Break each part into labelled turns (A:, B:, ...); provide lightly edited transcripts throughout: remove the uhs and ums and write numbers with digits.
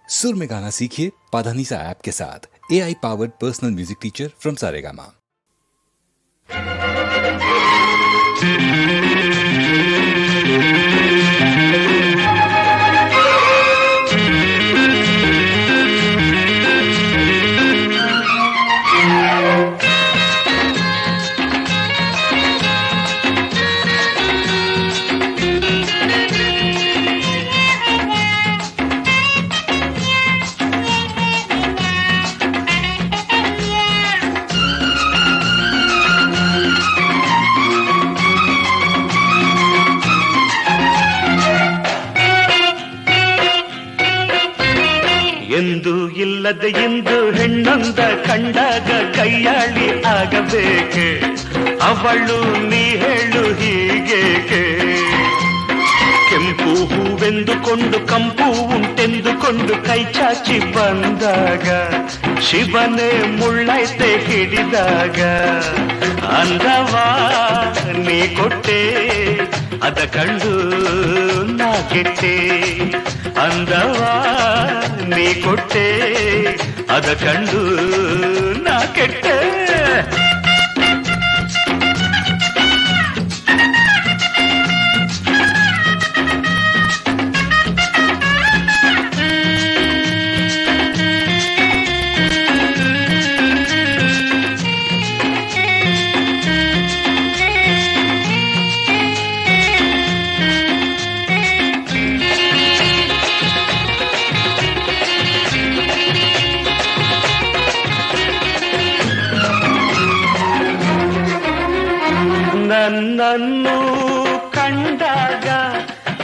A: सुर में गाना सीखिए पाधानीसा ऐप के साथ। AI powered personal music teacher from Saregama.
B: ಎಂದು ಇಲ್ಲದೆ ಇಂದು ಹೆಣ್ಣೊಂದ ಕಂಡಾಗ ಕೈಯಾಳಿ ಆಗಬೇಕೆ, ಅವಳು ನೀ ಹೇಳು ಹೀಗೇಕೆ. ಕೆಂಪು ಹೂವೆಂದುಕೊಂಡು ಕಂಪು ಉಂಟೆಂದುಕೊಂಡು ಕೈ ಚಾಚಿ ಬಂದಾಗ ಶಿವನೇ ಮುಳ್ಳೈತೆ ಹಿಡಿದಾಗ. ಅಂದವಾ ನೀ ಕೊಟ್ಟೆ ಅದ ಕಂಡು ನಾ ಕೆಟ್ಟೆ, ಅಂದವಾ ನೀ ಕೊಟ್ಟೆ ಅದ ಕಂಡು ನಾ ಕೆಟ್ಟೆ. ನನ್ನನ್ನು ಕಂಡಾಗ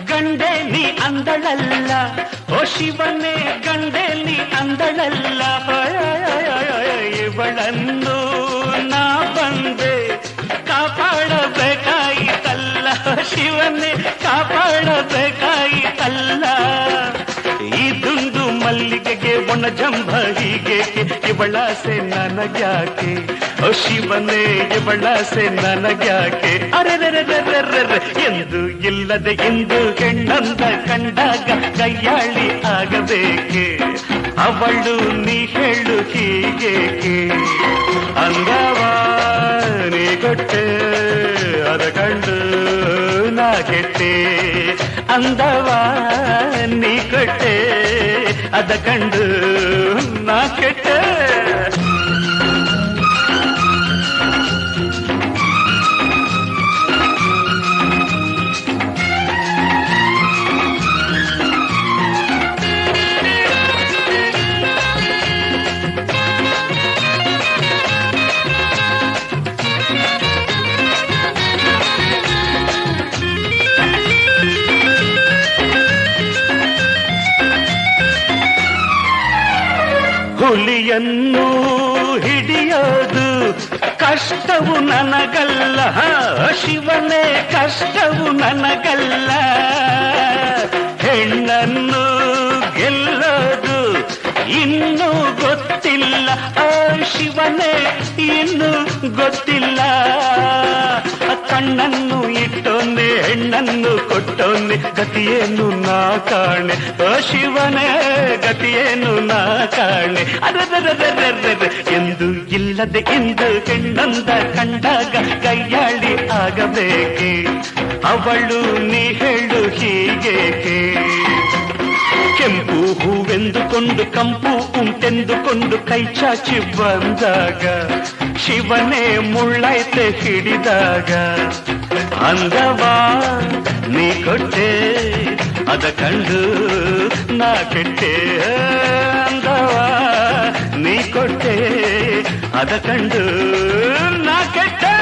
B: ಗಂಡೆ ನೀ ಅಂದಳಲ್ಲ, ಓ ಶಿವನೇ ಗಂಡೆ ನೀ ಅಂದಳಲ್ಲ. ಇವಳನ್ನು ನಾ ಬಂದೆ ಕಾಪಾಡಬೇಕಾಯಿತಲ್ಲ, ಶಿವನೇ ಕಾಪಾಡಬೇಕಾಯಿತಲ್ಲ. ಇದೊಂದು ಮಲ್ಲಿಗೆಗೆ ಒಣ ಜಂಭ ಹೀಗೇಕೆ, ಇವಳಾಸೆ ನನಗ್ಯಾಕೆ, ಓ ಶಿವನೇ ಇವಳಾಸೆ ನನಗ್ಯಾಕೆ. ಅರೆರೆರೆರೆರೆರೆ ಎಂದು ಇಲ್ಲದೆ ಇಂದು ಹೆಣ್ಣಂದ ಕಂಡಾಗ ಕೈಯಾಳಿ ಆಗಬೇಕೆ, ಅವಳು ನೀ ಹೇಳು ಹೀಗೇಕೆ. ಅಂದವಾ ನೀ ಕೊಟ್ಟೆ ಅದ ಕಂಡು ನಾ ಕೆಟ್ಟೆ, ಅಂದವಾ ನೀ ಕೊಟ್ಟೆ ಅದ ಕಂಡು ನಾ ಕೆಟ್ಟೆ. ಹುಲಿಯನ್ನು ಹಿಡಿಯೋದು ಕಷ್ಟವು ನನಗಲ್ಲ, ಶಿವನೇ ಕಷ್ಟವು ನನಗಲ್ಲ. ಹೆಣ್ಣನ್ನು ಗೆಲ್ಲೋದು ಇನ್ನೂ ಗೊತ್ತಿಲ್ಲ, ಶಿವನೇ ಇನ್ನೂ ಗೊತ್ತಿಲ್ಲ. ಕಣ್ಣನ್ನು ಇಟ್ಟೊಂದೆ ಹೆಣ್ಣನ್ನು ಕೊಟ್ಟೊಂದೆ ಗತಿಯೇನು ನಾ ಕಾಣೆ, ಓ ಶಿವನೇ ಗತಿಯೇನು ನಾ ಕಾಣೆ. ಅದರದರದರದರ ಎಂದು ಇಲ್ಲದೆ ಇಂದು ಹೆಣ್ಣೊಂದ ಕಂಡಾಗ ಕೈಯಾಳಿ ಆಗಬೇಕೆ, ಅವಳು ನೀ ಹೇಳು ಹೀಗೇಕೆ. ಕೆಂಪು ಹೂವೆಂದುಕೊಂಡು ಕಂಪು ಉಂಟೆಂದುಕೊಂಡು ಕೈ ಚಾಚಿ ಬಂದಾಗ ಶಿವನೇ ಮುಳ್ಳೈತೆ ಹಿಡಿದಾಗ. ಅಂದವಾ ನೀ ಕೊಟ್ಟೆ ಅದ ಕಂಡು ನಾ ಕೆಟ್ಟೆ, ಅಂದವಾ ನೀ ಕೊಟ್ಟೆ ಅದ ಕಂಡು ನಾ ಕೆಟ್ಟೆ.